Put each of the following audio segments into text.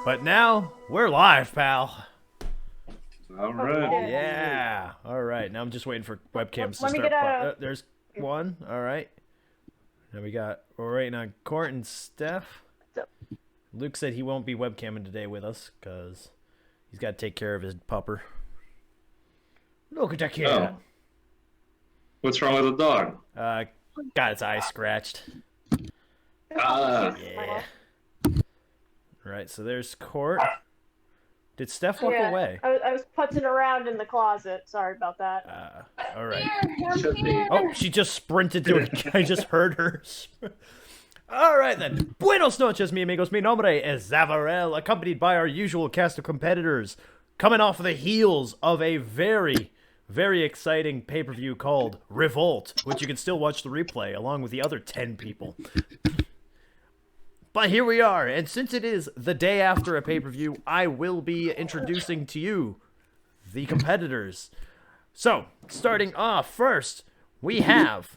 But now, we're live, pal. All right. Yeah. All right. Now I'm just waiting for webcams to Let me start. get a... There's one. All right. Now we're waiting on Court and Steph. Luke said he won't be webcamming today with us because he's got to take care of his pupper. Look at that kid. Oh. What's wrong with the dog? Got its eye scratched. Yeah. Right, so there's Court. Did Steph walk away? I was putzing around in the closet. Sorry about that. All right. Here. Oh, she just sprinted to it. I just heard her. All right, then. Buenos noches, mi amigos. Mi nombre es Zavarell, accompanied by our usual cast of competitors, coming off the heels of a very, very exciting pay-per-view called Revolt, which you can still watch the replay along with the other 10 people. But here we are, and since it is the day after a pay-per-view, I will be introducing to you the competitors. So, starting off first, we have,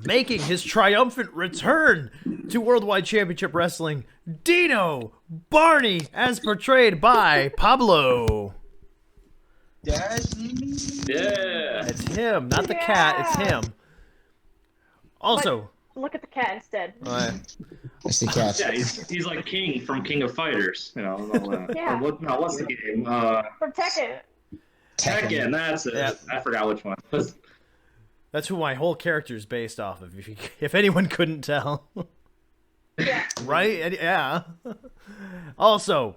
making his triumphant return to Worldwide Championship Wrestling, Dino Barny, as portrayed by Pablo. That's me. Yeah. It's him, not the cat, it's him. Also... Look at the cat instead. I see cats. Yeah, he's like King from King of Fighters. You know, and all that. Yeah. What's the game? From Tekken. Tekken, that's it. Yeah. I forgot which one. That's who my whole character is based off of, if anyone couldn't tell. Yeah. Right? Yeah. Also,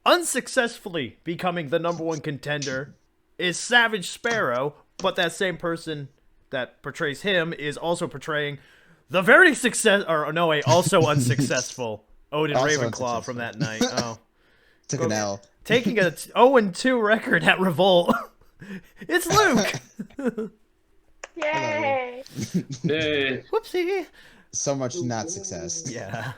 unsuccessfully becoming the @1 contender is Savage Sparrow, but that same person that portrays him is also portraying the very also unsuccessful Odin Also Ravenclaw unsuccessful. from that night. Oh. Took an L. Taking a 0-2 record at Revolt. It's Luke! Yay! Hey. Whoopsie! So much not success. Yeah.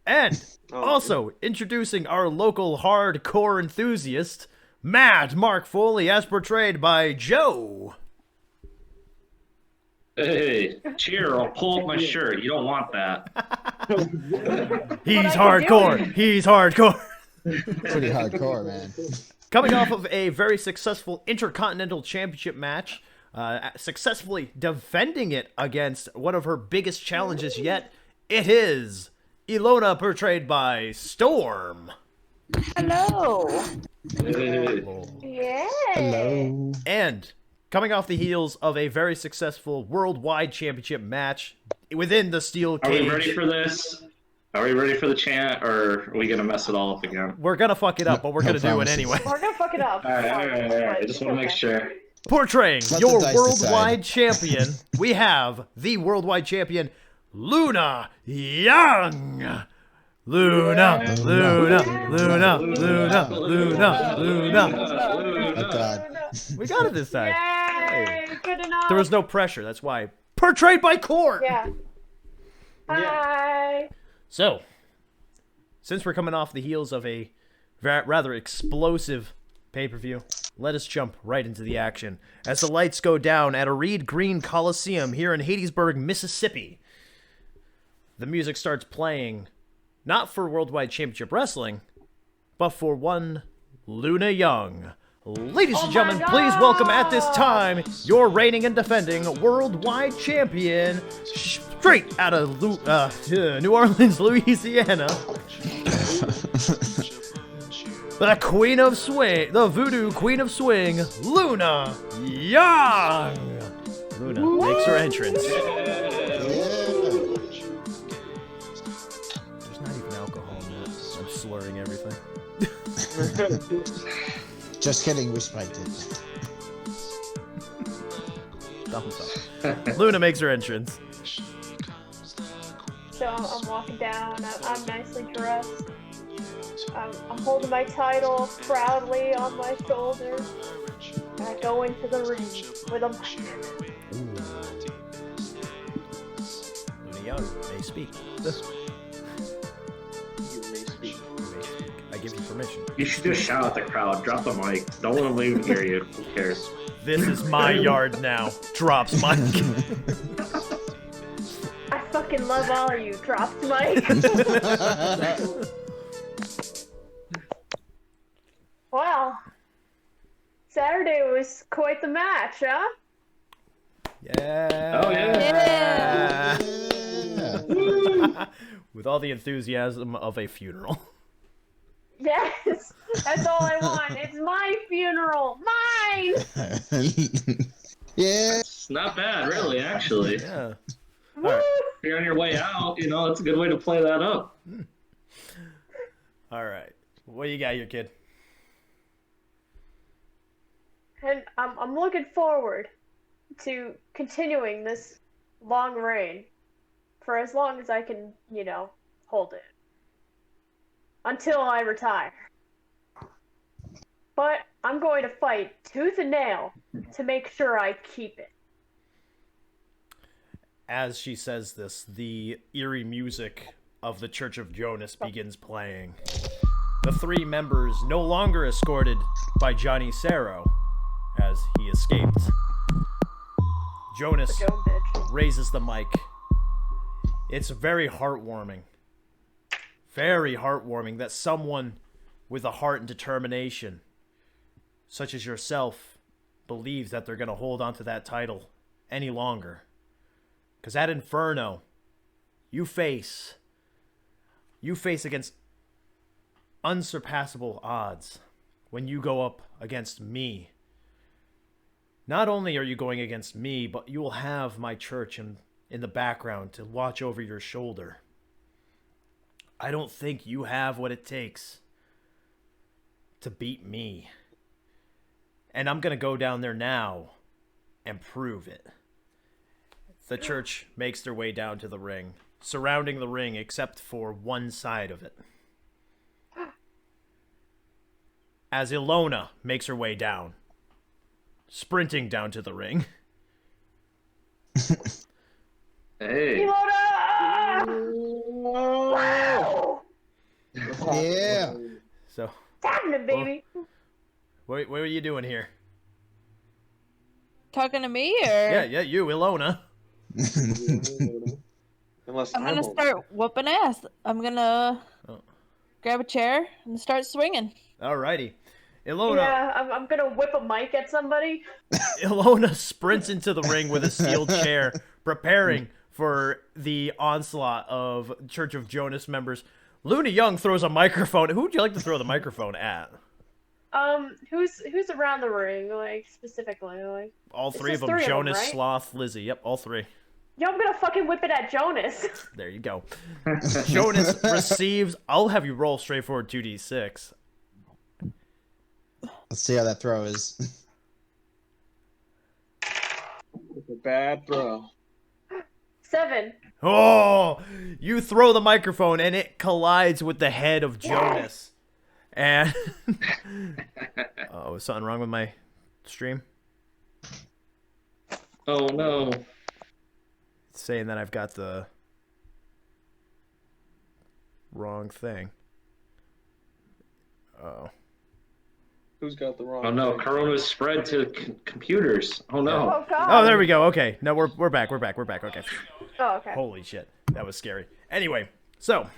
And also introducing our local hardcore enthusiast, Mad Mark Foley, as portrayed by Joe. Hey, cheer! I'll pull up my shirt. You don't want that. He's hardcore. He's hardcore. Pretty hardcore, man. Coming off of a very successful Intercontinental Championship match, successfully defending it against one of her biggest challenges yet, it is Ilona, portrayed by Storm. Hello! Hey. Yay! Hello. And coming off the heels of a very successful Worldwide Championship match within the steel Are we cage. ready for this? Are we ready for the chant, or are we gonna mess it all up again? We're gonna fuck it up, but we're gonna do it promises. anyway. We're gonna fuck it up. All right. I just want to make sure. Portraying Let your the dice worldwide decide. champion, we have the worldwide champion, Luna Young. Luna, Luna, Luna, Luna, Luna, Luna. Oh, God. We got it this time. Yay! Good enough. There was no pressure, that's why. Portrayed by Court! Yeah. Hi. So, since we're coming off the heels of a rather explosive pay-per-view, let us jump right into the action as the lights go down at a Reed Green Coliseum here in Hattiesburg, Mississippi. The music starts playing, not for Worldwide Championship Wrestling, but for one Luna Young. Ladies and gentlemen, please welcome at this time your reigning and defending Worldwide Champion, straight out of New Orleans, Louisiana, the Queen of Swing, the Voodoo Queen of Swing, Luna Young. Luna makes her entrance. There's not even alcohol in it. I'm slurring everything. Just kidding, we spiked it. Thumbs up. Luna makes her entrance. So I'm walking down. I'm nicely dressed. I'm holding my title proudly on my shoulders. And I go into the ring with a mic. Luna Young may speak. I give you permission. You should just shout at the crowd. Drop the mic. Don't let them even hear you. Who cares? This is my yard now. Drops mic. I fucking love all of you. Drops mic. Saturday was quite the match, huh? Yeah. Oh, yeah. Yeah. With all the enthusiasm of a funeral. Yes, that's all I want. It's my funeral, mine. Yeah. It's not bad, really, actually. If Yeah. Woo! you're on your way out, it's a good way to play that up. All right. What you got, your kid? And I'm looking forward to continuing this long reign for as long as I can, hold it. Until I retire. But I'm going to fight tooth and nail to make sure I keep it. As she says this, the eerie music of the Church of Jonas begins playing. The three members, no longer escorted by Johnny Sarro, as he escaped. Jonas Joan bitch. raises the mic. It's very heartwarming. Very heartwarming that someone with a heart and determination, such as yourself, believes that they're going to hold on to that title any longer. Because at Inferno, you face against unsurpassable odds when you go up against me. Not only are you going against me, but you will have my church in the background to watch over your shoulder. I don't think you have what it takes to beat me. And I'm going to go down there now and prove it. The church makes their way down to the ring, surrounding the ring except for one side of it. As Ilona makes her way down, sprinting down to the ring. Hey. Ilona! Wow! Yeah. So, It's happening, baby. what are you doing here? Talking to me, or Yeah, you, Ilona. Unless I'm gonna start whooping ass. I'm gonna grab a chair and start swinging. Alrighty. Ilona, Yeah, I'm gonna whip a mic at somebody. Ilona sprints into the ring with a steel chair, preparing for the onslaught of Church of Jonas members. Luna Young throws a microphone. Who would you like to throw the microphone at? Who's around the ring, like, specifically? Like, All three of just them. three of them, Jonas, right? Sloth, Lizzie. Yep, all three. yo, I'm gonna fucking whip it at Jonas. There you go. Jonas receives... I'll have you roll straightforward 2d6. Let's see how that throw is. a bad throw. 7. Oh! You throw the microphone and it collides with the head of Jonas. And... oh, is something wrong with my stream? Oh, no. It's saying that I've got the wrong thing. Oh. Who's got the wrong? Oh, no. thing? Corona's spread to computers. Oh, no. Oh god. Oh, there we go. Okay. No, we're back. Okay. Oh, okay. Holy shit. That was scary. Anyway, so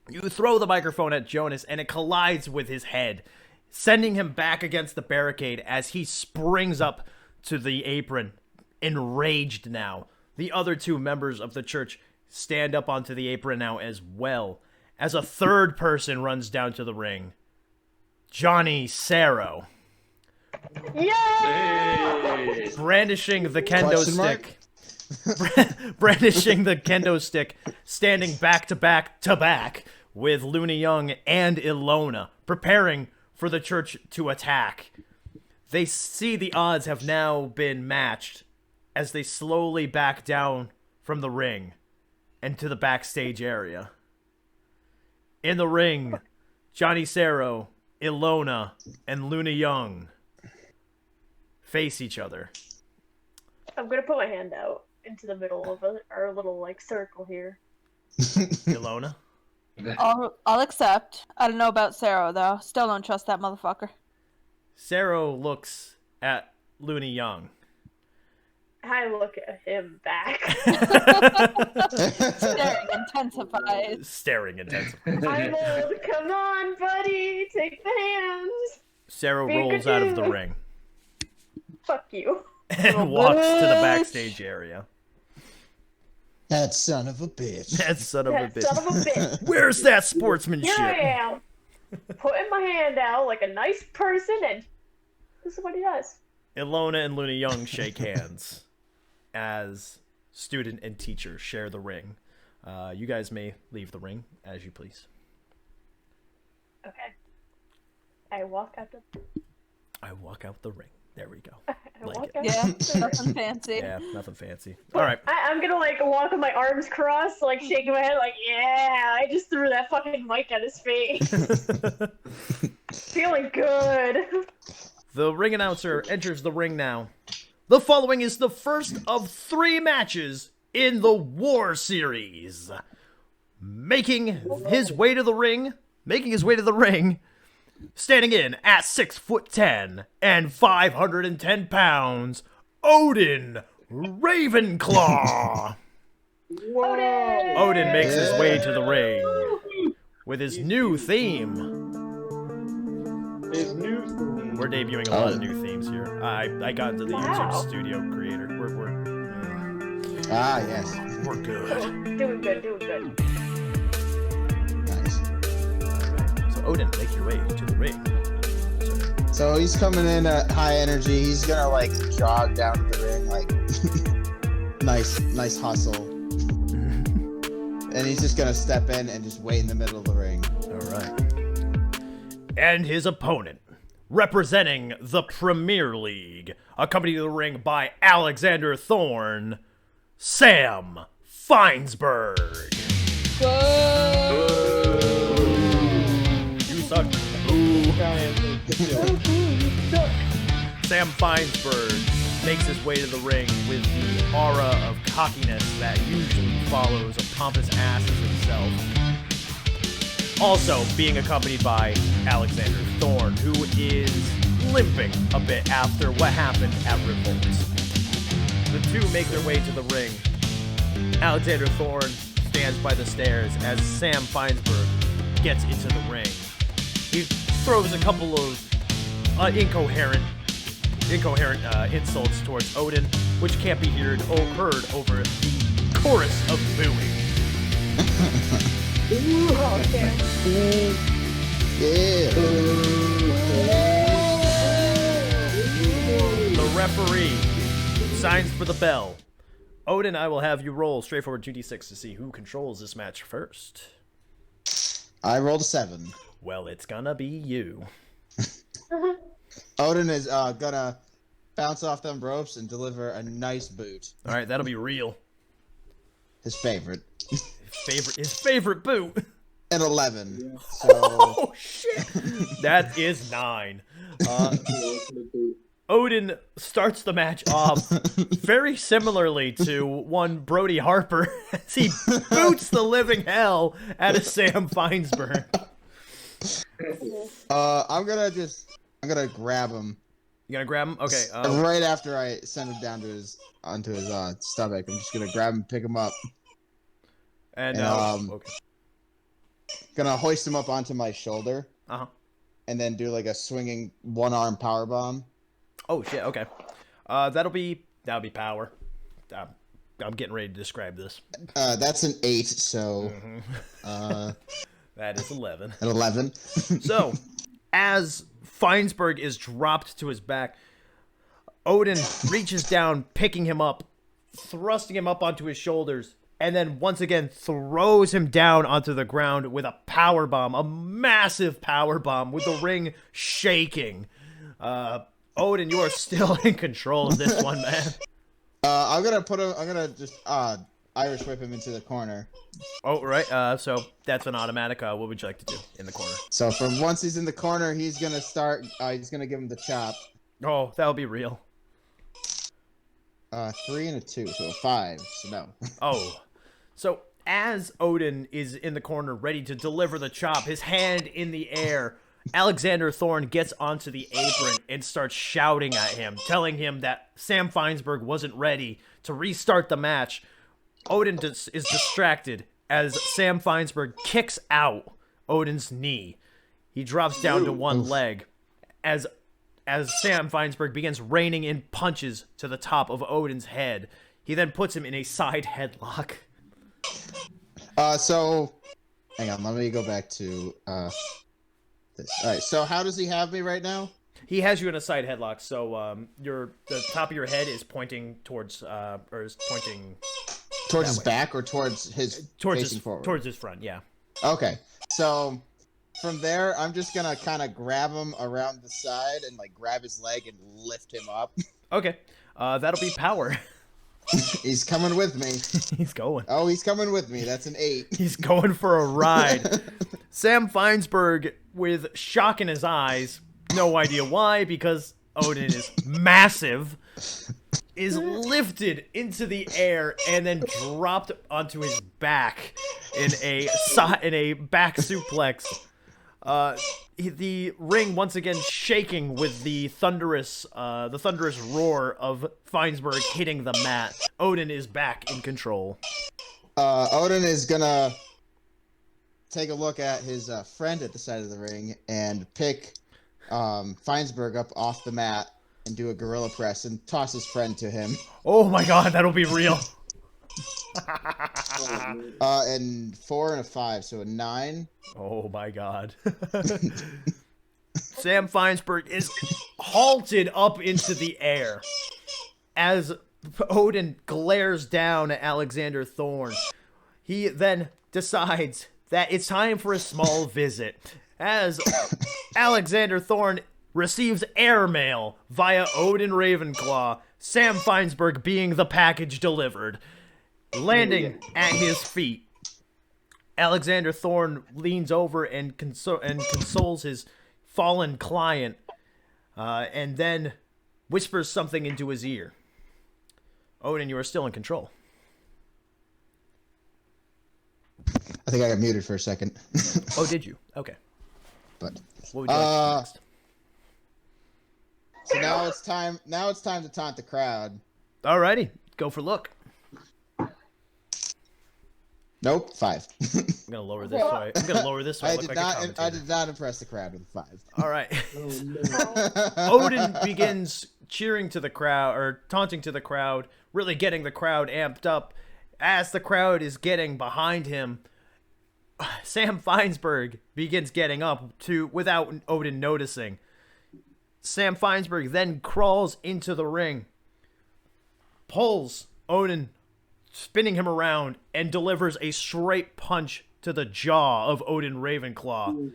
you throw the microphone at Jonas and it collides with his head, sending him back against the barricade as he springs up to the apron, enraged now. The other two members of the church stand up onto the apron now as well, as a third person runs down to the ring. Johnny Sarro, Yeah. Hey. brandishing the kendo Question mark? stick. Brandishing the kendo stick, standing back to back with Luna Young and Ilona, preparing for the church to attack. They see the odds have now been matched as they slowly back down from the ring and to the backstage area. In the ring, Johnny Sarro, Ilona, and Luna Young face each other. I'm gonna put my hand out into the middle of our little, like, circle here. Ilona? I'll accept. I don't know about Sarah though. Still don't trust that motherfucker. Sarro looks at Luna Young. I look at him back. Staring intensifies. Staring intensely. I'm old. Come on, buddy. Take the hands. Sarah rolls out of the ring. Fuck you. and walks to the backstage area. That son of a bitch. That son of a That bitch. son of a bitch. Where's that sportsmanship? Here I am, putting my hand out like a nice person, and this is what he does. Ilona and Luna Young shake hands as student and teacher share the ring. You guys may leave the ring as you please. Okay. I walk out the. I walk out the ring. There we go. I Like walk it. out Yeah, the ring. nothing fancy. Yeah, nothing fancy. All right. I'm gonna like walk with my arms crossed, like shaking my head, like yeah. I just threw that fucking mic at his face. Feeling good. The ring announcer enters the ring now. The following is the first of 3 matches in the War Series. Making his way to the ring, standing in at 6'10" and 510 pounds, Odin Ravenclaw. Odin makes his way to the ring with his new theme. His new theme. We're debuting a lot of new themes here. I got into the Wow. YouTube Studio Creator. Ah, yes. We're good. Doing good, doing good. Nice. So Odin, make your way to the ring. So he's coming in at high energy. He's gonna like jog down to the ring, like nice hustle. And he's just gonna step in and just wait in the middle of the ring. All right. And his opponent, representing the Premier League, accompanied to the ring by Alexander Thorne, Sam Feinsberg. You suck. Ooh. Sam Feinsberg makes his way to the ring with the aura of cockiness that usually follows a pompous ass as himself. Also being accompanied by Alexander Thorne, who is limping a bit after what happened at Revolt. The two make their way to the ring. Alexander Thorne stands by the stairs as Sam Feinsberg gets into the ring. He throws a couple of incoherent insults towards Odin, which can't be heard over the chorus of booing. Oh, damn. Yeah. The referee signs for the bell. Odin, I will have you roll straightforward 2d6 to see who controls this match first. I rolled a 7. Well, it's gonna be you. Odin is gonna bounce off them ropes and deliver a nice boot. All right, that'll be real. His favorite. His favorite boot. An 11. So Oh shit! That is 9. Odin starts the match off very similarly to one Brody Harper as he boots the living hell out of Sam Feinsberg. I'm gonna grab him. You gonna grab him? Okay. Right after I send him down to onto his stomach, I'm just gonna grab him, pick him up, And okay. gonna hoist him up onto my shoulder, and then do like a swinging one-arm power bomb. Oh shit. Okay. That'll be power. I'm getting ready to describe this. That's an 8, so That is 11. an 11. So, as Feinsberg is dropped to his back, Odin reaches down, picking him up, thrusting him up onto his shoulders, and then once again throws him down onto the ground with a power bomb, a massive power bomb with the ring shaking. Odin, you are still in control of this one, man. I'm gonna just Irish whip him into the corner. Oh, right. So that's an automatic. What would you like to do in the corner? So from once he's in the corner, he's gonna start. He's gonna give him the chop. Oh, that'll be real. 3 and a 2, so a 5. So no. Oh. So as Odin is in the corner ready to deliver the chop, his hand in the air, Alexander Thorne gets onto the apron and starts shouting at him, telling him that Sam Feinsberg wasn't ready to restart the match. Odin is distracted as Sam Feinsberg kicks out Odin's knee. He drops down to one leg as as Sam Feinsberg begins raining in punches to the top of Odin's head. He then puts him in a side headlock. So, hang on, let me go back to this. All right, so how does he have me right now? He has you in a side headlock, so the top of your head is pointing towards Towards his back or towards his facing forward? Towards his front, yeah. Okay, so from there, I'm just gonna kind of grab him around the side and like grab his leg and lift him up. Okay, that'll be power. He's coming with me. He's going. Oh, he's coming with me. That's an 8. He's going for a ride. Sam Feinsberg, with shock in his eyes, no idea why, because Odin is massive, is lifted into the air and then dropped onto his back in a back suplex. The ring once again shaking with the thunderous roar of Feinsberg hitting the mat. Odin is back in control. Odin is gonna take a look at his friend at the side of the ring and pick Feinsberg up off the mat and do a gorilla press and toss his friend to him. Oh my god, that'll be real. And 4 and a 5, so a 9. Oh my god. Sam Feinsberg is halted up into the air as Odin glares down at Alexander Thorne. He then decides that it's time for a small visit as Alexander Thorne receives airmail via Odin Ravenclaw, Sam Feinsberg being the package delivered. Landing at his feet, Alexander Thorne leans over and consoles his fallen client, and then whispers something into his ear. Odin, you are still in control. I think I got muted for a second. Oh, did you? Okay. But what would you like to do next? So now it's time. Now it's time to taunt the crowd. Alrighty, go for look. Nope, 5. I'm gonna lower this way. I'm gonna lower this way. I did not impress the crowd with 5. All right. Odin begins cheering to the crowd, or taunting to the crowd, really getting the crowd amped up. As the crowd is getting behind him, Sam Feinsberg begins getting up without Odin noticing. Sam Feinsberg then crawls into the ring, pulls Odin, spinning him around, and delivers a straight punch to the jaw of Odin Ravenclaw.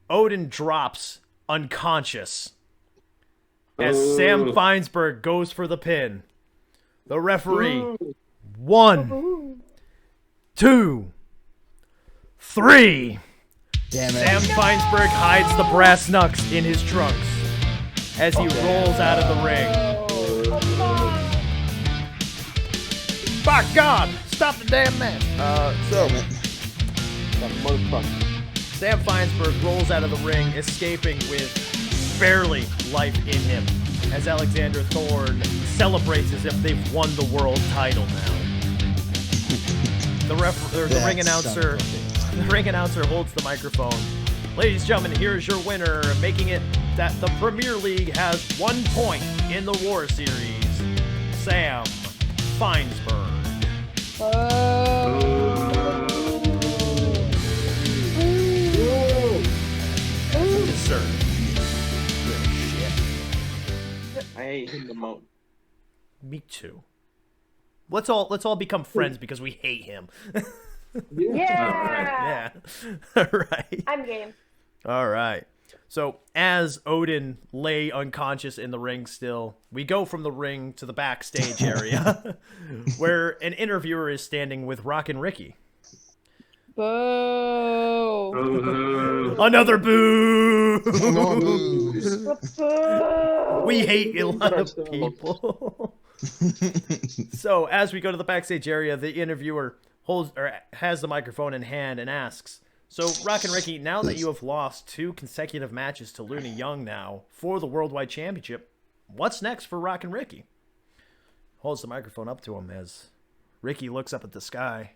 Odin drops unconscious as Sam Feinsberg goes for the pin. The referee, 1, 2, 3. Damn it. Sam Feinsberg hides the brass knucks in his trunks as he rolls out of the ring. By God, stop the damn match. Sam Feinsberg rolls out of the ring, escaping with barely life in him, as Alexander Thorne celebrates as if they've won the world title now. The ring announcer holds the microphone. Ladies and gentlemen, here's your winner, making it that the Premier League has 1 point in the War Series, Sam Feinsberg. Sir. I hate him the most. Me too. Let's all become friends because we hate him. Yeah. Yeah. All right. I'm game. All right. So as Odin lay unconscious in the ring still, we go from the ring to the backstage area where an interviewer is standing with Rockin' Ricky. Boo! Another boo! Boo! We hate a lot of people. So as we go to the backstage area, the interviewer has the microphone in hand and asks, "So, Rockin' Ricky, now that you have lost 2 consecutive matches to Looney Young now for the Worldwide Championship, what's next for Rockin' Ricky?" Holds the microphone up to him as Ricky looks up at the sky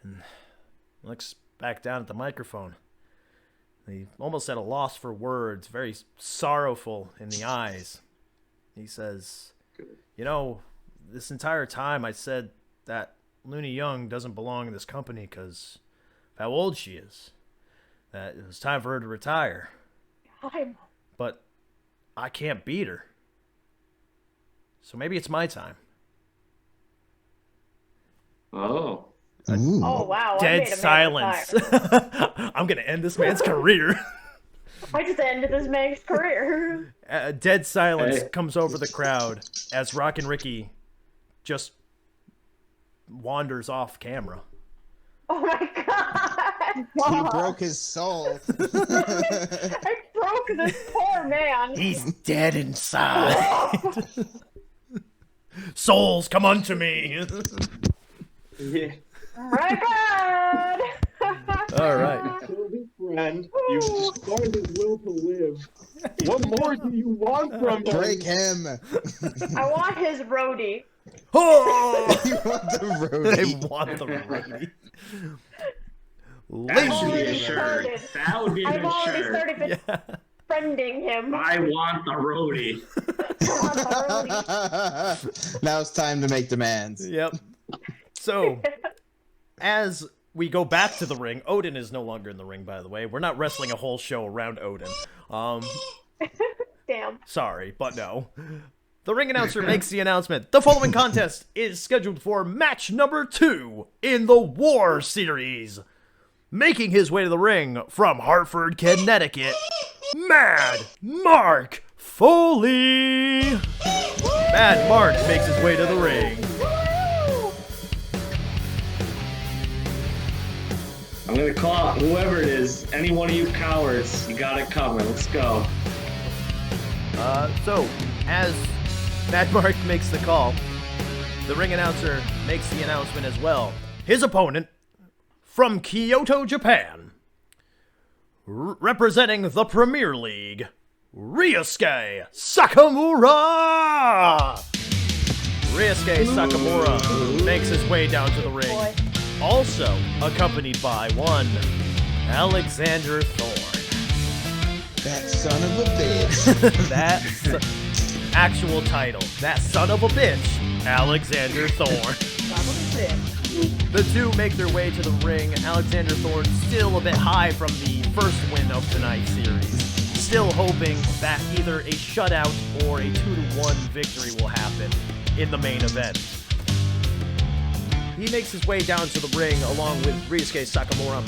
and looks back down at the microphone. He almost at a loss for words, very sorrowful in the eyes. He says, you know, this entire time I said that Looney Young doesn't belong in this company because of how old she is. That it was time for her to retire. But I can't beat her. So maybe it's my time. Oh. Ooh. Oh wow! I Dead made a man silence. retire. I'm going to end this man's career. I just ended this man's career. Dead silence Hey. comes over the crowd as Rockin' Ricky just wanders off camera. Oh my god! He broke his soul. I broke this poor man. He's dead inside. Souls, come unto me. Yeah. My god! All right. Friend, you've destroyed his will to live. What more do you want from him? Break him. I want his roadie. Oh! You want the They roadie. want the roadie. That should be a already shirt. started. That would be a I've good already shirt. started Yeah. befriending him. I want the roadie. I want the roadie. Now it's time to make demands. Yep. So, as we go back to the ring, Odin is no longer in the ring, by the way. We're not wrestling a whole show around Odin. Damn. Sorry, but no. The ring announcer makes the announcement. The following contest is scheduled for match number 2 in the War Series. Making his way to the ring from Hartford, Connecticut, Mad Mark Foley. Mad Mark makes his way to the ring. I'm gonna call out whoever it is. Any one of you cowards, you got it coming. Let's go. So, as Mad Mark makes the call, the ring announcer makes the announcement as well. His opponent, from Kyoto, Japan, representing the Premier League, Ryusuke Sakamura! Ryusuke Sakamura makes his way down to the ring, Boy. also accompanied by one Alexander Thorne. That son of a bitch. That's actual title. That son of a bitch, Alexander Thorne. The two make their way to the ring. Alexander Thorne still a bit high from the first win of tonight's series. Still hoping that either a shutout or a 2-1 victory will happen in the main event. He makes his way down to the ring along with Ryusuke Sakamura.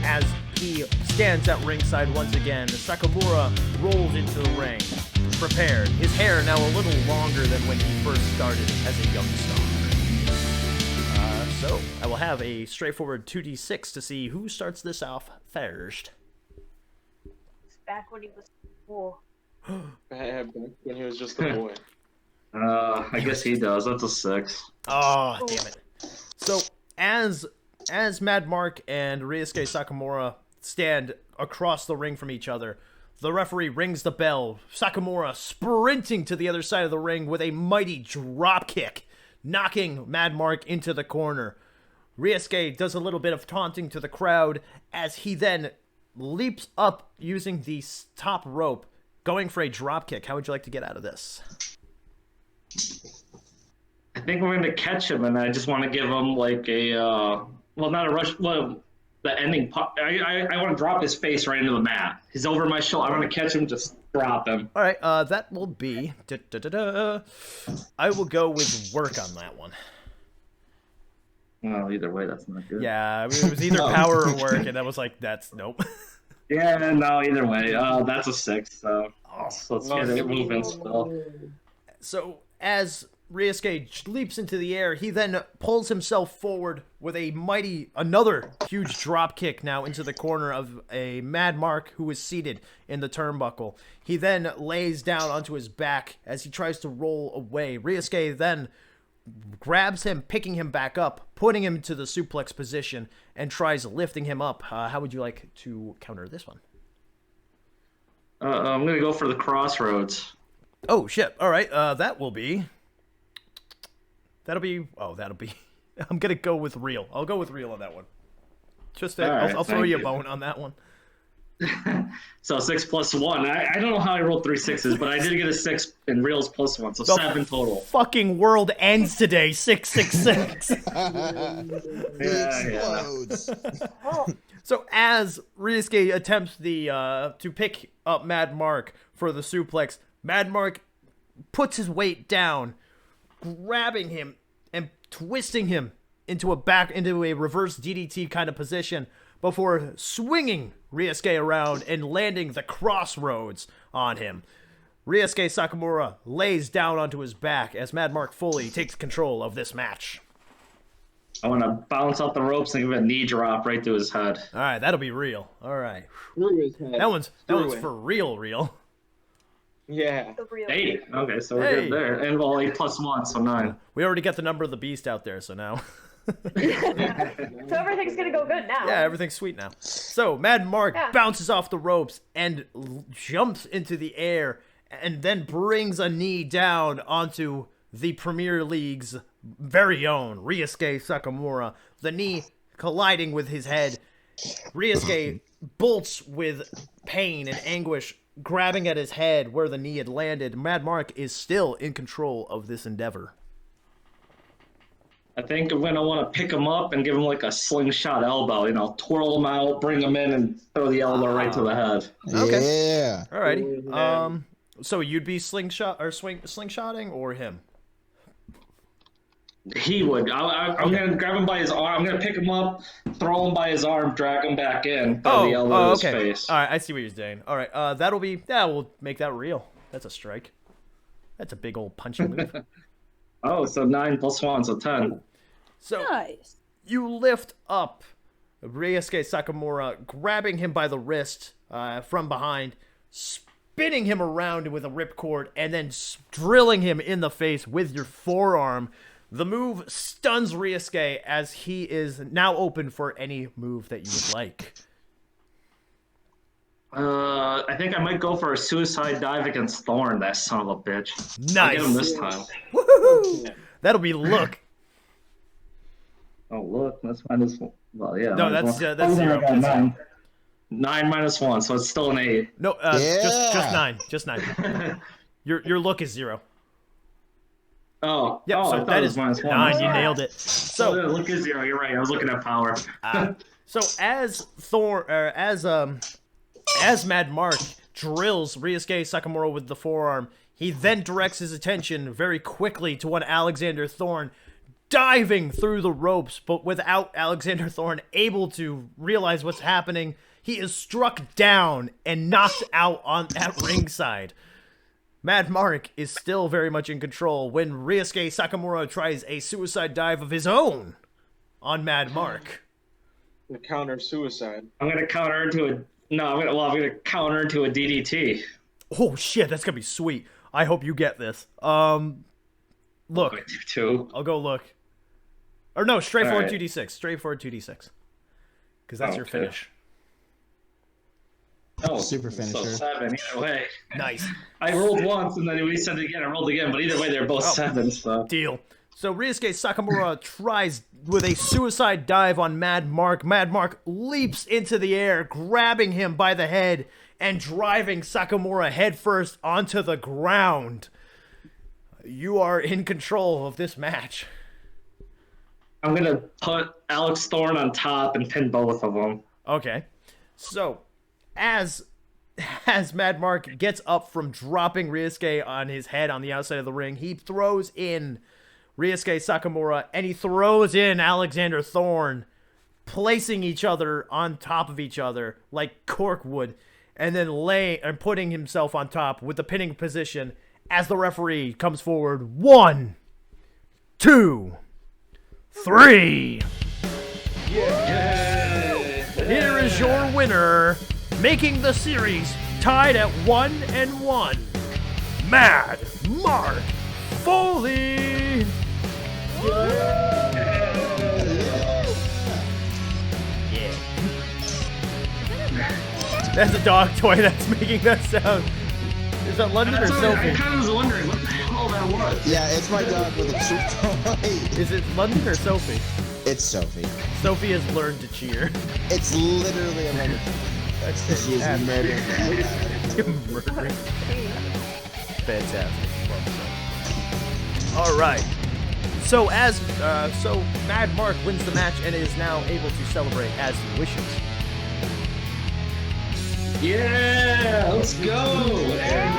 As he stands at ringside once again, Sakamura rolls into the ring, prepared. His hair now a little longer than when he first started as a young star. So, I will have a straightforward 2d6 to see who starts this off first. Back when he was cool. Back when he was just a boy. I guess he does. That's a 6. Oh, damn it. So, as Mad Mark and Ryusuke Sakamura stand across the ring from each other, the referee rings the bell. Sakamura sprinting to the other side of the ring with a mighty drop kick, knocking Mad Mark into the corner. Ryusuke does a little bit of taunting to the crowd as he then leaps up using the top rope, going for a drop kick. How would you like to get out of this? I think we're gonna catch him, and I just want to give him like a, well, not a rush, well, the ending. I want to drop his face right into the mat. He's over my shoulder. I want to catch him, just drop him. All right, that will be. I will go with work on that one. Well, either way, that's not good. Yeah, I mean, it was either power or work, and I was like, that's nope. Yeah, no, either way. That's a 6, so let's get it moving still. So, as Ryusuke leaps into the air, he then pulls himself forward with another huge drop kick now into the corner of a Mad Mark who is seated in the turnbuckle. He then lays down onto his back as he tries to roll away. Ryusuke then grabs him, picking him back up, putting him into the suplex position, and tries lifting him up. How would you like to counter this one? I'm gonna go for the crossroads. Oh, shit. All right, that'll be... I'm going to go with real. I'll go with real on that one. Just, All right, I'll throw thank you a you. bone on that one. So 6 plus 1. I don't know how I rolled 3 6s, but I did get a 6 in reals plus 1, so The 7 total. Fucking world ends today. 666. Explodes. Oh, So as Ryusuke attempts to pick up Mad Mark for the suplex, Mad Mark puts his weight down, grabbing him and twisting him into a reverse DDT kind of position before swinging Ryusuke around and landing the crossroads on him. Ryusuke Sakamura lays down onto his back as Mad Mark fully takes control of this match. I want to bounce off the ropes and give a knee drop right to his head. All right, that'll be real. All right, Through his head. that one's Through it. for real. Yeah. the real. 8. Okay, so we're Hey. good there. And well, 8 plus 1, so 9. We already got the number of the beast out there, so now. So everything's gonna go good now. Yeah, everything's sweet now. So Mad Mark Yeah. bounces off the ropes and jumps into the air and then brings a knee down onto the Premier League's very own Ryusuke Sakamura. The knee colliding with his head. Ryusuke bolts with pain and anguish, grabbing at his head where the knee had landed. Mad Mark is still in control of this endeavor. I think I'm going to want to pick him up and give him like a slingshot elbow. You know, twirl him out, bring him in, and throw the elbow right to the head. Okay. Yeah. Alrighty. So you'd be slingshotting or him? He would. I'm going to grab him by his arm. I'm going to pick him up, throw him by his arm, drag him back in, throw the elbow to his okay. face. All right, I see what you're saying. All right, we'll make that real. That's a strike. That's a big old punching move. Oh, so 9 plus 1, so 10. So Nice. you lift up Ryusuke Sakamura, grabbing him by the wrist from behind, spinning him around with a ripcord, and then drilling him in the face with your forearm. The move stuns Ryusuke as he is now open for any move that you would like. I think I might go for a suicide dive against Thorn, that son of a bitch. I'll get him Nice. this time. Woohoo! That'll be look. Oh, look, that's minus 1. Well, yeah. No, minus that's 1. zero. I got 9. 9 minus 1, so it's still an 8. No, Yeah. just nine. Your look is 0. Oh, Yep, I so thought that it was is minus 1. 9. You nailed it. So So, look is 0. You're right. I was looking at power. so as Mad Mark drills Ryusuke Sakamura with the forearm, he then directs his attention very quickly to one Alexander Thorn diving through the ropes, but without Alexander Thorn able to realize what's happening, he is struck down and knocked out at ringside. Mad Mark is still very much in control when Ryusuke Sakamura tries a suicide dive of his own on Mad Mark. The counter suicide. I'm gonna counter into a I'm gonna counter into a DDT. Oh shit, that's gonna be sweet. I hope you get this. Look, I do too. I'll go look. Or no, straightforward Alright. 2d6. Straightforward 2d6. Because that's your Okay. finish. Oh, Super So finisher. 7 either way. Nice. I rolled once and then we said it again. I rolled again, but either way they're both 7. So Deal. So Ryusuke Sakamura tries with a suicide dive on Mad Mark. Mad Mark leaps into the air, grabbing him by the head and driving Sakamura headfirst onto the ground. You are in control of this match. I'm gonna put Alex Thorne on top and pin both of them. Okay. So, as Mad Mark gets up from dropping Ryusuke on his head on the outside of the ring, he throws in Ryusuke Sakamura and he throws in Alexander Thorne, placing each other on top of each other like cork would, and then putting himself on top with the pinning position as the referee comes forward. 1, 2, 3. Here is your winner, making the series tied at 1-1. Mad Mark Foley. Yeah. That's a dog toy that's making that sound. Is that London or I Sophie? kind of was wondering what the hell that was. Yeah, it's my dog with a cheap toy. Is it London or Sophie? It's Sophie. Sophie has learned to cheer. It's literally a microphone. He is murdering that. Murdering. Fantastic. All right. So Mad Mark wins the match and is now able to celebrate as he wishes. Yeah, let's go. And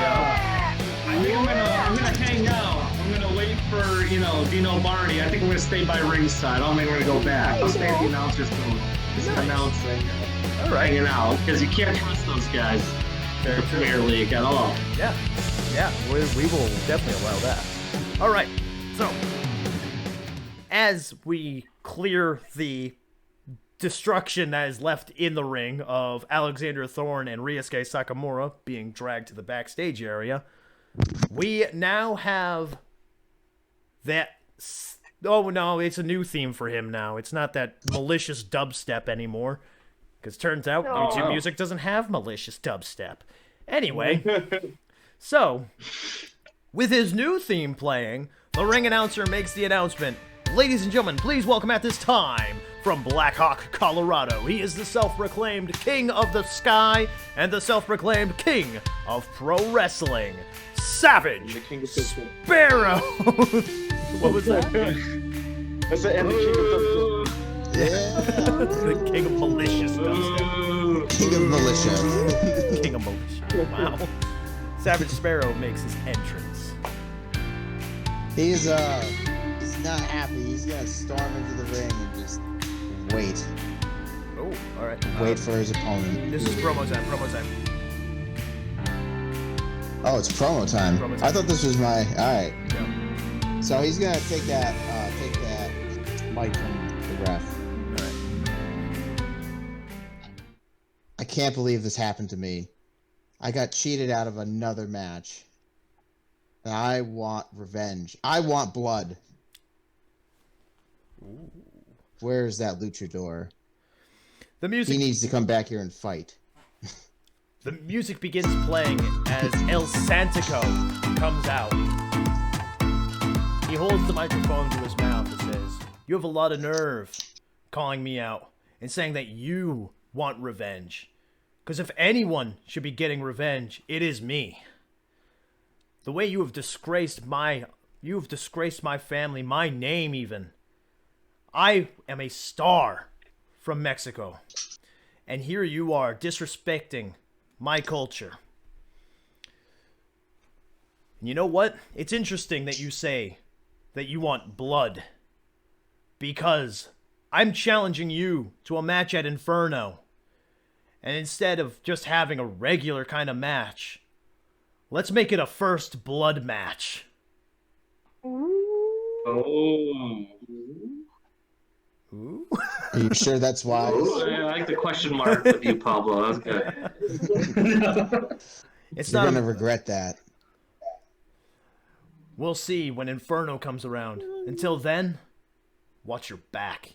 I think I'm gonna hang out. I'm gonna wait for Dino Barny. I think I'm gonna stay by ringside. I don't think we're gonna go back. I'll stay at the announcer's booth, just announcing, All right. hanging out, because you can't trust those guys. Very The true. Premier League at all. Yeah, we will definitely allow that. All right, so as we clear the destruction that is left in the ring of Alexander Thorne and Ryusuke Sakamura being dragged to the backstage area, we now have that. Oh no, it's a new theme for him now. It's not that malicious dubstep anymore. Because turns out YouTube music doesn't have malicious dubstep. Anyway, so, with his new theme playing, the ring announcer makes the announcement. Ladies and gentlemen, please welcome at this time, from Black Hawk, Colorado, he is the self-proclaimed King of the Sky and the self-proclaimed King of Pro Wrestling, Savage The King of Pistol. Sparrow. What was that? That's the end of King of Pistol. Yeah. The King of Malicious dubstep. King of Militia. King of Militia. Wow. Savage Sparrow makes his entrance. He's not happy. He's gonna storm into the ring and just wait. Oh, all right. Wait for his opponent. This is promo time. Promo time. Oh, it's promo time. Promo time. I thought this was my. All right. Yeah. So he's gonna take that mic from the ref. All right. I can't believe this happened to me. I got cheated out of another match. And I want revenge. I want blood. Ooh. Where's that luchador? The music. He needs to come back here and fight. The music begins playing as El Santico comes out. He holds the microphone to his mouth and says, "You have a lot of nerve calling me out and saying that you want revenge. Because if anyone should be getting revenge, it is me. The way you have disgraced my family, my name even. I am a star from Mexico. And here you are disrespecting my culture. And you know what? It's interesting that you say that you want blood. Because I'm challenging you to a match at Inferno. And instead of just having a regular kind of match, let's make it a first blood match." Oh. Ooh. Are you sure that's wise? I like the question mark with you, Pablo. That's good. It's You're not. gonna regret that. We'll see when Inferno comes around. Until then, watch your back.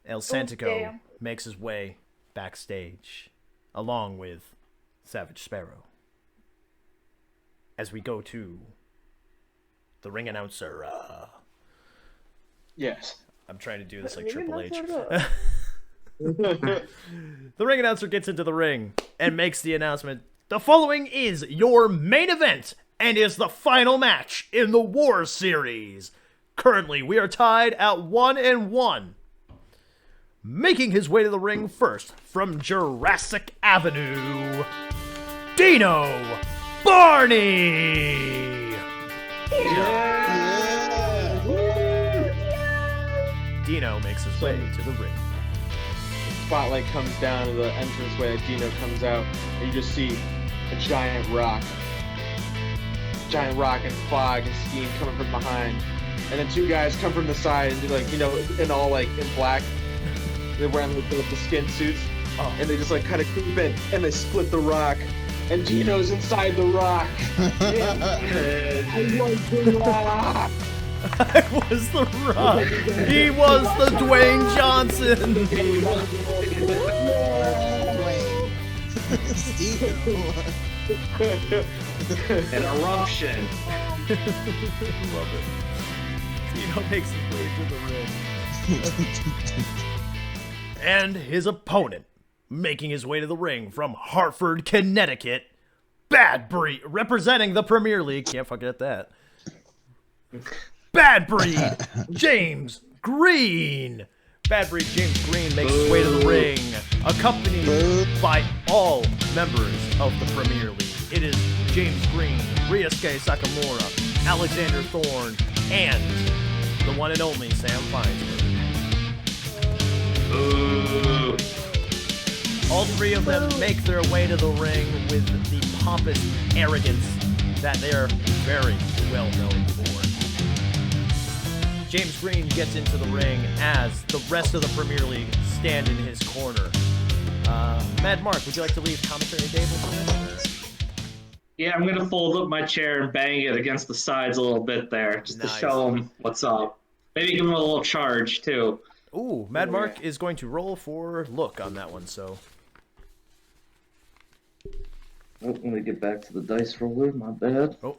El Santico damn. makes his way backstage, along with Savage Sparrow. As we go to the ring announcer. Yes. I'm trying to do this like Ring Triple H. announcer? The ring announcer gets into the ring and makes the announcement. The following is your main event and is the final match in the War Series. Currently, we are tied at 1-1. Making his way to the ring first from Jurassic Avenue, Dino Barny! Dino makes his way to the ring. Spotlight comes down to the entranceway as Dino comes out, and you just see a giant rock and fog and steam coming from behind. And then two guys come from the side and do in all in black. They're wearing the skin suits, and they just kind of creep in and they split the rock. And Dino's inside the rock. I want the rock. I was the Rock. He was the Dwayne Johnson. An eruption. Love it. Dino makes his way to the ring. And his opponent, making his way to the ring from Hartford, Connecticut, Bad Breed, representing the Premier League. Can't forget that. Bad Breed, James Green. Bad Breed James Green makes his way to the ring, accompanied by all members of the Premier League. It is James Green, Ryosuke Sakamura, Alexander Thorne, and the one and only Sam Feinsberg. All three of them make their way to the ring with the pompous arrogance that they're very well known for. James Green gets into the ring as the rest of the Premier League stand in his corner. Mad Mark, would you like to leave commentary table for this? Yeah, I'm gonna fold up my chair and bang it against the sides a little bit there, just to show him what's up. Maybe give him a little charge too. Ooh, Mad Mark is going to roll for look on that one, so. Oh, let me get back to the dice roller, my bad. Oh,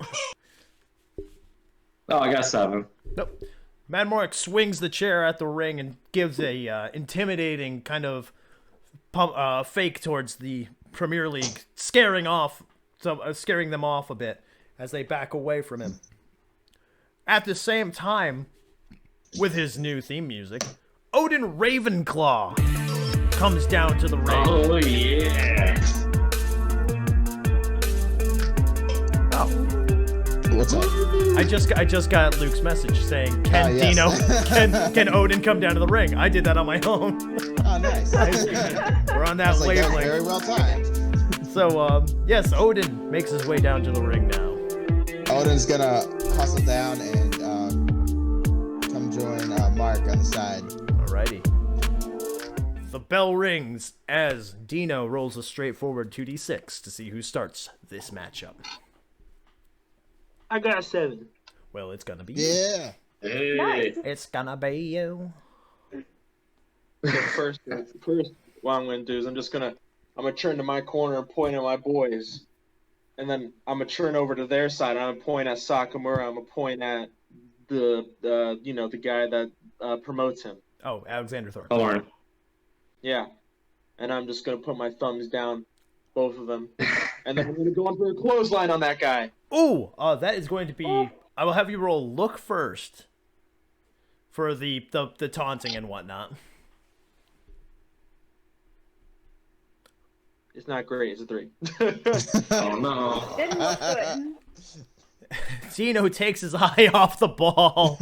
I got 7. nope. Mad Mark swings the chair at the ring and gives a intimidating kind of fake towards the Premier League, scaring them off a bit as they back away from him. At the same time, with his new theme music, Odin Ravenclaw comes down to the ring. Oh yeah! What's up? I just got Luke's message saying, "Can yes. Dino, can Odin come down to the ring?" I did that on my own. Oh, nice. We're on that Like that, wavelength. very well timed. So, yes, Odin makes his way down to the ring now. Odin's gonna hustle down and come join Mark on the side. Alrighty. The bell rings as Dino rolls a straightforward 2d6 to see who starts this matchup. I got a 7. Well, it's gonna be you. Yeah. Hey. Nice. It's gonna be you. First, what I'm gonna do is I'm gonna turn to my corner and point at my boys, and then I'm gonna turn over to their side. I'm gonna point at Sakamura. I'm gonna point at the guy that promotes him. Oh, Alexander Thorne. Thorn. Yeah, and I'm just gonna put my thumbs down, both of them, and then I'm gonna go in for a clothesline on that guy. Ooh, that is going to be. I will have you roll look first for the taunting and whatnot. It's not great. It's a 3. Oh no! Didn't look good. Dino takes his eye off the ball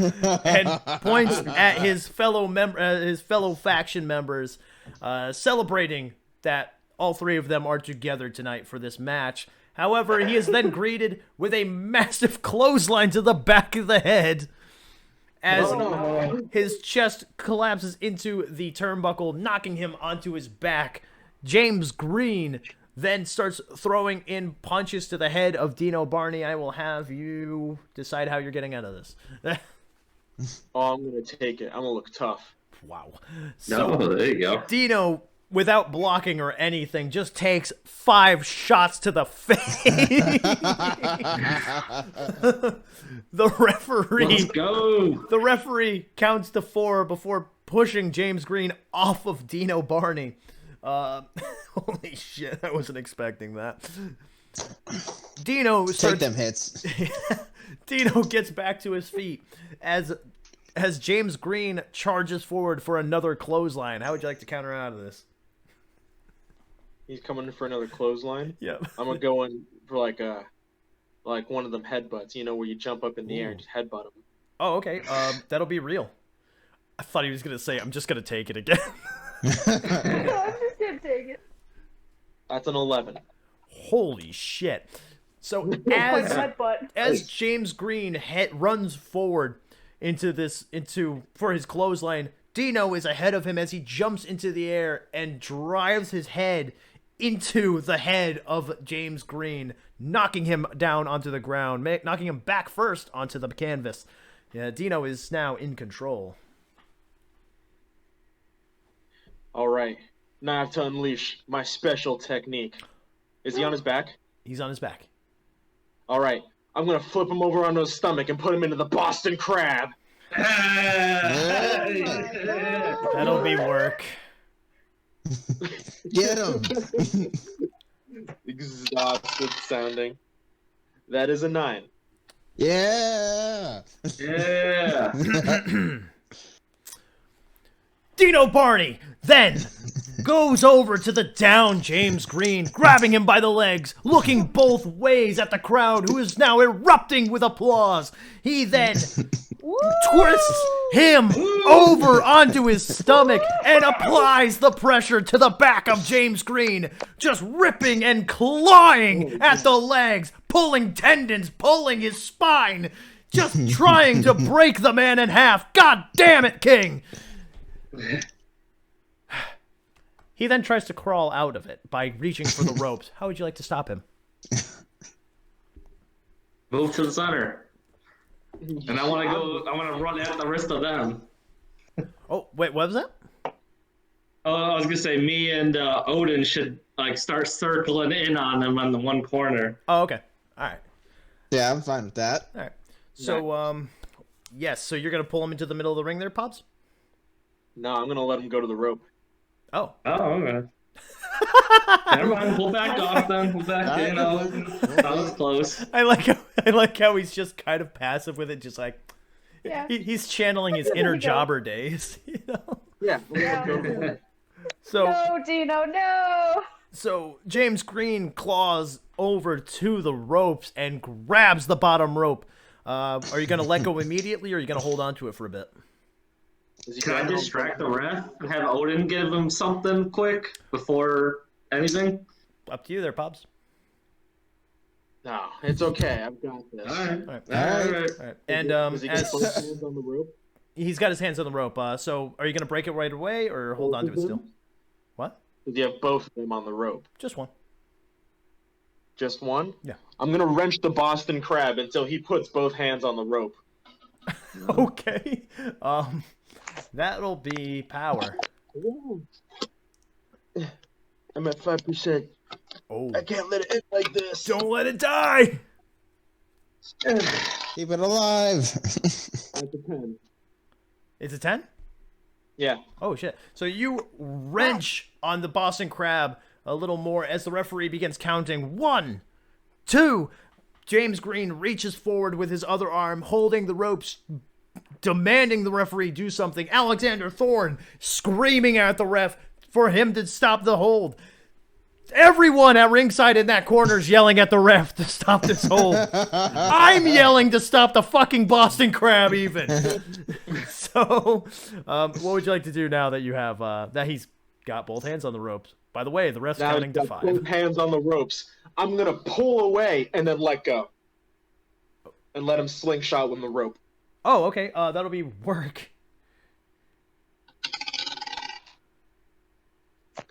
and points at his fellow faction members, celebrating that all three of them are together tonight for this match. However, he is then greeted with a massive clothesline to the back of the head as his chest collapses into the turnbuckle, knocking him onto his back. James Green then starts throwing in punches to the head of Dino Barny. I will have you decide how you're getting out of this. Oh, I'm gonna take it. I'm gonna look tough. Wow. No, there you go. Dino, without blocking or anything, just takes 5 shots to the face. The Let's go. referee counts to 4 before pushing James Green off of Dino Barny. Holy shit, I wasn't expecting that. Dino Take them hits. Dino gets back to his feet as James Green charges forward for another clothesline. How would you like to counter out of this? He's coming in for another clothesline. Yep. I'm gonna go in for like one of them headbutts. You know, where you jump up in the air and just headbutt him. Oh, okay. That'll be real. I thought he was gonna say, "I'm just gonna take it again." I'm just gonna take it. That's an 11. Holy shit! So Punch as my butt. James Green runs forward for his clothesline, Dino is ahead of him as he jumps into the air and drives his head into the head of James Green, knocking him down onto the ground, knocking him back first onto the canvas. Yeah, Dino is now in control. All right, now I have to unleash my special technique. Is he on his back? He's on his back. All right, I'm gonna flip him over onto his stomach and put him into the Boston Crab. That'll be work. Get him! Exhausted sounding. That is a 9. Yeah! Yeah. Dino Barny then goes over to the down James Green, grabbing him by the legs, looking both ways at the crowd, who is now erupting with applause. He then twists him over onto his stomach and applies the pressure to the back of James Green, just ripping and clawing at the legs, pulling tendons, pulling his spine, just trying to break the man in half. God damn it, King! He then tries to crawl out of it by reaching for the ropes. How would you like to stop him? Move to the center. And I want to run at the rest of them. Oh, wait, what was that? Oh, I was going to say, me and Odin should like start circling in on them on the one corner. Oh, okay. All right. Yeah, I'm fine with that. All right. So, yes, so you're going to pull him into the middle of the ring there, Pops? No, I'm gonna let him go to the rope. Oh. Oh, okay. Never mind, pull back off then. Pull back, you know. That was close. I like how he's just kind of passive with it, just like Yeah. he's channeling his inner jobber days, you know. Yeah. Yeah. So No, Dino, no! So James Green claws over to the ropes and grabs the bottom rope. Are you gonna let go immediately, or are you gonna hold on to it for a bit? Can I distract the ref and have Odin give him something quick before anything? Up to you there, Pops. No, it's okay. I've got this. All right. All right. All right. All right. And Does he get as both hands on the rope? he's got his hands on the rope, so are you gonna break it right away or hold on to it still? What? Does he have both of them on the rope? Just one. Just one? Yeah. I'm gonna wrench the Boston Crab until he puts both hands on the rope. Okay. That'll be power. I'm at 5%. Oh. I can't let it end like this. Don't let it die. Keep it alive. At the 10. It's a 10? Yeah. Oh shit. So you wrench on the Boston Crab a little more as the referee begins counting. 1, 2. James Green reaches forward with his other arm, holding the ropes, demanding the referee do something. Alexander Thorne screaming at the ref for him to stop the hold. Everyone at ringside in that corner is yelling at the ref to stop this hold. I'm yelling to stop the fucking Boston Crab even. So, what would you like to do now that you have, that he's got both hands on the ropes? By the way, the ref's Now counting to he's got 5. both hands on the ropes. I'm gonna pull away and then let go. And let him slingshot with the rope. Oh, okay. That'll be work.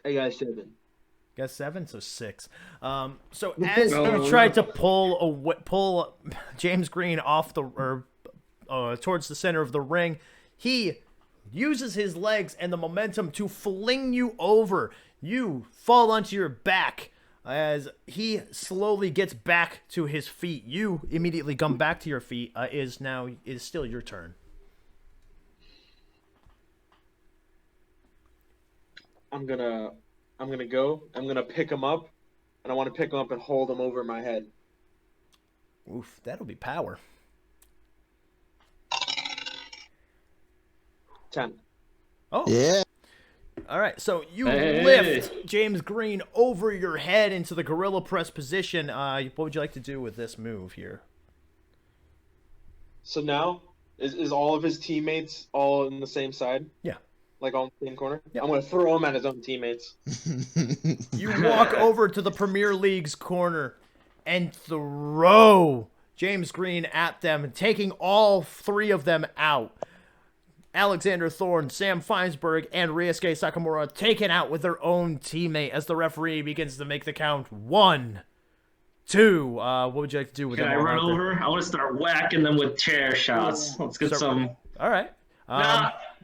I got 7. Guess 7, so 6. So as you tried to pull James Green off the towards the center of the ring, he uses his legs and the momentum to fling you over. You fall onto your back as he slowly gets back to his feet. You immediately come back to your feet. Is still your turn. I'm gonna go. I'm gonna pick him up, and I want to pick him up and hold him over my head. Oof, that'll be power. 10. Oh, Yeah. all right. So you Hey. lift James Green over your head into the gorilla press position. What would you like to do with this move here? So now, is all of his teammates all in the same side? Yeah. Like all in the same corner? Yeah. I'm gonna throw him at his own teammates. You walk over to the Premier League's corner and throw James Green at them, taking all 3 of them out. Alexander Thorne, Sam Feinsberg, and Ryosuke Sakamura taken out with their own teammate as the referee begins to make the count. 1, 2. What would you like to do with Can I them? run over? I want to start whacking them with chair shots. Let's get some. All right.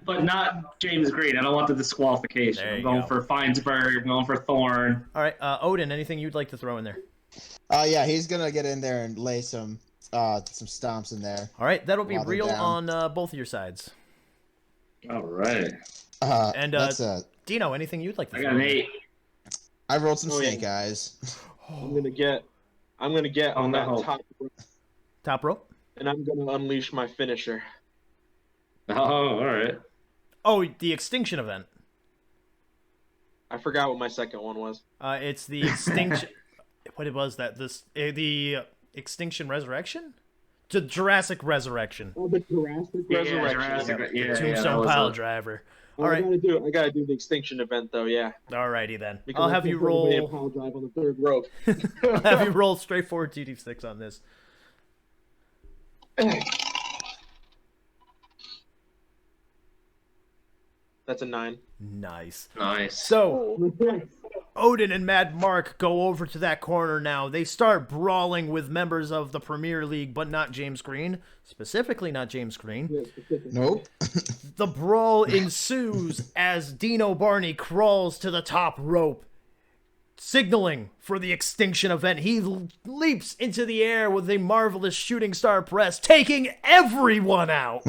But not James Green. I don't want the disqualification. There I'm you going go. for Feinsberg. I'm going for Thorne. All right. Odin, anything you'd like to throw in there? Yeah, he's gonna get in there and lay some stomps in there. All right. That'll be While they're real down. on both of your sides. All right. And that's Dino, anything you'd like to I throw got an in? 8. I rolled some Oh, yeah. snake eyes. I'm gonna get on that no. top, Top rope? and I'm gonna unleash my finisher. Oh, all right. Oh, the extinction event. I forgot what my second one was. It's the extinction. What was that? The extinction resurrection? The Jurassic resurrection. Oh, the Jurassic Resurrection. Jurassic, yeah, Tombstone that pile was driver. Well, All right. I gotta do the extinction event though. Yeah. Alrighty then. Because I'll I have can't you put anybody in roll. pile drive on the third rope. I'll have you roll straightforward 2d6 on this. That's a 9. Nice. nice. So Ooh. Odin and Mad Mark go over to that corner now. They start brawling with members of the Premier League, but not James Green. Specifically, not James Green. Nope. The brawl ensues as Dino Barny crawls to the top rope, signaling for the extinction event. He leaps into the air with a marvelous shooting star press, taking everyone out.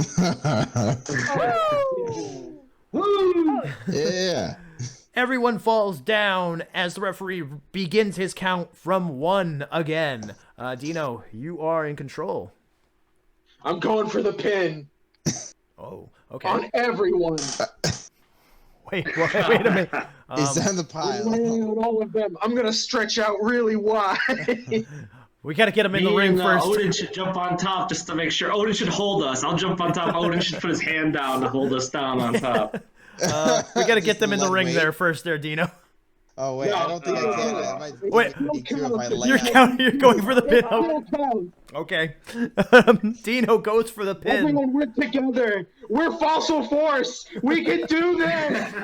Woo! Yeah. Everyone falls down as the referee begins his count from 1 again. Dino, you are in control. I'm going for the pin Oh, okay. on everyone. Wait a minute. He's on the I'm laying pile. out all of them. I'm gonna stretch out really wide. We gotta get him in the Me ring and, first. Odin should jump on top just to make sure. Odin should hold us. I'll jump on top. Odin should put his hand down to hold us down on top. We gotta get them in the ring Lightweight. there first there, Dino. Oh wait, I don't think I can. I might Wait. be true if I lay You're out. you're going for the pin. Still count. Okay. Dino goes for the pin. Everyone, we're together. We're Fossil Force. We can do this.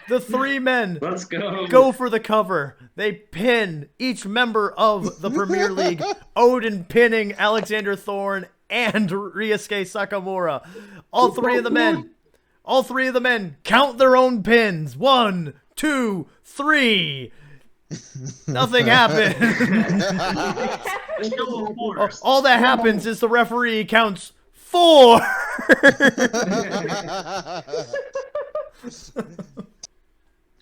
The 3 men Let's go. go for the cover. They pin each member of the Premier League. Odin pinning Alexander Thorne and Ryusuke Sakamura. All 3 of the men count their own pins. 1, 2, 3. Nothing happened. Let's go with force. All that happens is the referee counts 4.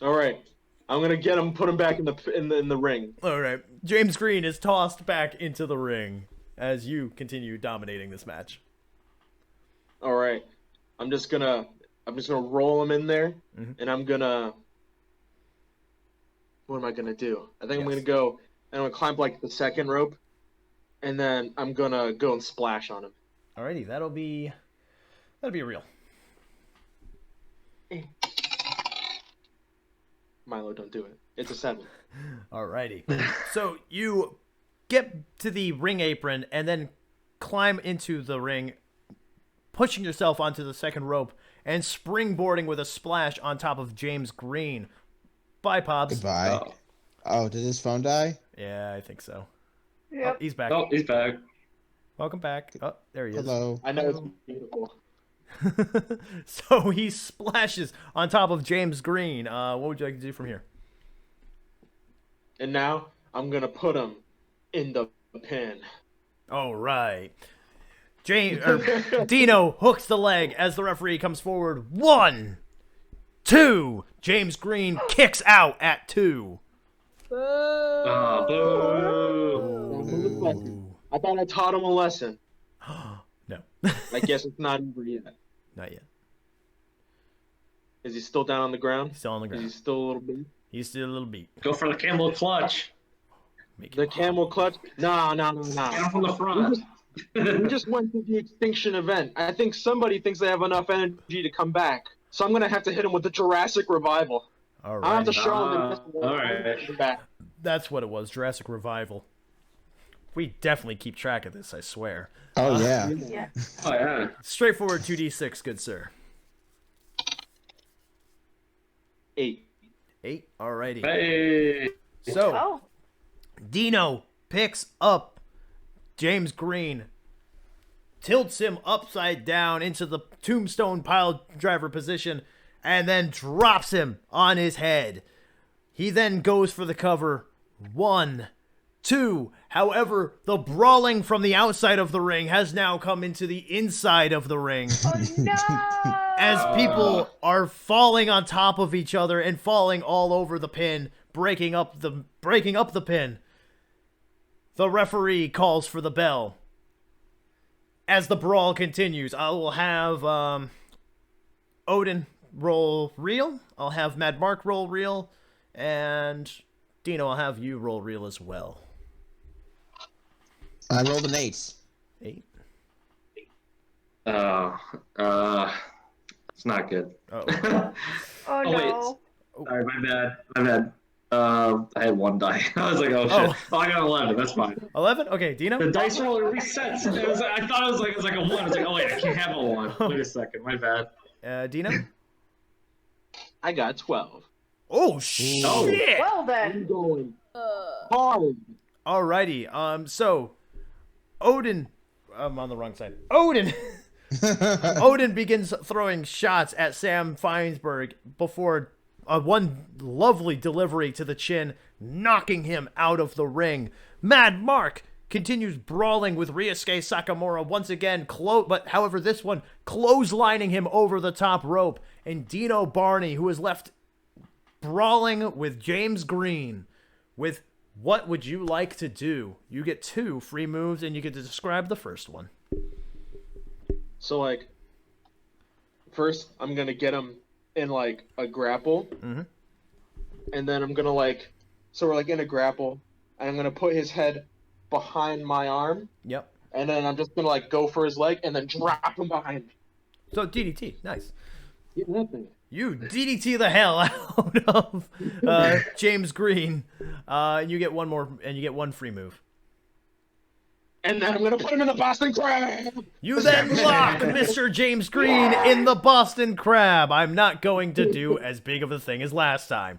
All right. I'm gonna get him, put him back in the ring. All right. James Green is tossed back into the ring as you continue dominating this match. All right. I'm just gonna roll him in there, and I'm gonna. What am I gonna do? I think I'm Yes. gonna go. I'm gonna climb like the second rope, and then I'm gonna go and splash on him. Alrighty, that'll be real. Milo, don't do it. It's a 7. Alrighty. So you get to the ring apron and then climb into the ring, pushing yourself onto the second rope and springboarding with a splash on top of James Green. Bye, Pops. Goodbye. Oh, did his phone die? Yeah, I think so. Oh, Yep. he's back. Oh, he's back. Welcome back. Oh, there he is. Hello. I know it's beautiful. So he splashes on top of James Green. What would you like to do from here? And now I'm gonna put him in the pin. All right. Dino hooks the leg as the referee comes forward. 1, 2. James Green kicks out at 2. Oh, boo. I thought I taught him a lesson. No, I guess it's not over yet. not yet. Is he still down on the ground? He's still on the Is he ground. still a little beat? He's still a little beat. Go for the camel clutch. Make The it- camel clutch? No. Get him from the front. We just went to the extinction event. I think somebody thinks they have enough energy to come back. So I'm gonna have to hit him with the Jurassic Revival. All I have to right. show him that all right. come back. That's what it was. Jurassic Revival. We definitely keep track of this, I swear. Oh yeah. Yeah. Oh, yeah. Straightforward 2d6, good sir. 8. 8. Alrighty. Hey. So, Oh. Dino picks up James Green, tilts him upside down into the tombstone pile driver position, and then drops him on his head. He then goes for the cover. 1, 2. However, the brawling from the outside of the ring has now come into the inside of the ring. Oh no! as people are falling on top of each other and falling all over the pin, breaking up the pin. The referee calls for the bell. As the brawl continues, I will have Odin roll reel. I'll have Mad Mark roll reel, and Dino, I'll have you roll reel as well. I rolled an 8. 8. It's not good. Oh. Oh no. Wait. Sorry, my bad. I had 1 die. I was like, oh shit. Oh, I got 11. That's fine. 11? Okay, Dino? The dice roller resets. I thought it was like a 1. I was like, oh wait, I can't have a 1. Wait a second. My bad. Dino? I got 12. Oh, shit! Well then. I'm going hard. Alrighty, so, Odin... I'm on the wrong side. Odin! Odin begins throwing shots at Sam Feinsberg before one lovely delivery to the chin, knocking him out of the ring. Mad Mark continues brawling with Ryusuke Sakamura once again, but however this one clotheslining him over the top rope. And Dino Barny, who is left brawling with James Green with what would you like to do? You get 2 free moves and you get to describe the first one. So, like, first, I'm going to get him in, like, a grapple. Mm-hmm. And then I'm going to, like, so we're, like, in a grapple. And I'm going to put his head behind my arm. Yep. And then I'm just going to, like, go for his leg and then drop him behind me. So, DDT. Nice. Yeah, nothing. You DDT the hell out of James Green. And you get 1 more, and you get 1 free move. And then I'm going to put him in the Boston Crab. You then lock Mr. James Green in the Boston Crab. I'm not going to do as big of a thing as last time.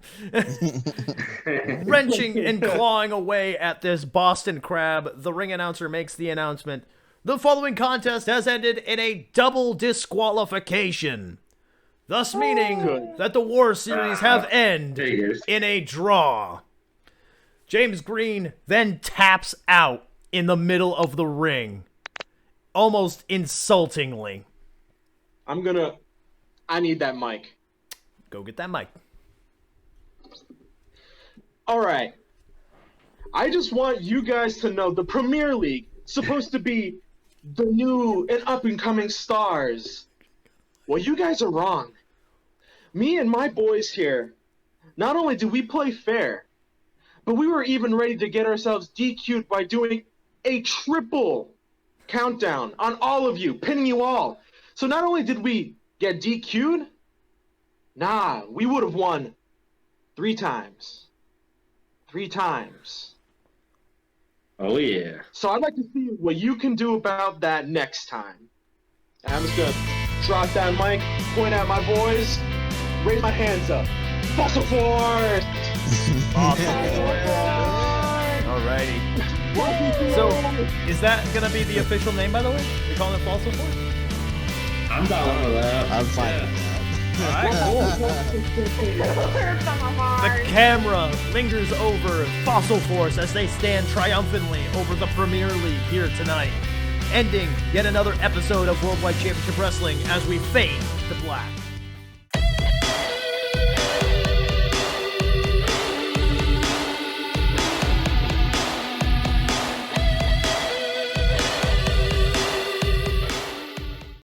Wrenching and clawing away at this Boston Crab, the ring announcer makes the announcement. The following contest has ended in a double disqualification. Thus meaning that the War Series have ended in a draw. James Green then taps out in the middle of the ring, almost insultingly. I need that mic. Go get that mic. All right. I just want you guys to know the Premier League, supposed to be the new and up-and-coming stars. Well, you guys are wrong. Me and my boys here, not only did we play fair, but we were even ready to get ourselves DQ'd by doing a triple countdown on all of you, pinning you all. So not only did we get DQ'd, we would have won 3 times. 3 times. Oh, yeah. So I'd like to see what you can do about that next time. And I'm just going to drop that mic, point at my boys, raise my hands up. Fossil Force! Alrighty. So, is that going to be the official name, by the way? You're calling it Fossil Force? I'm down with that. I'm fine with The camera lingers over Fossil Force as they stand triumphantly over the Premier League here tonight, ending yet another episode of Worldwide Championship Wrestling as we fade to black.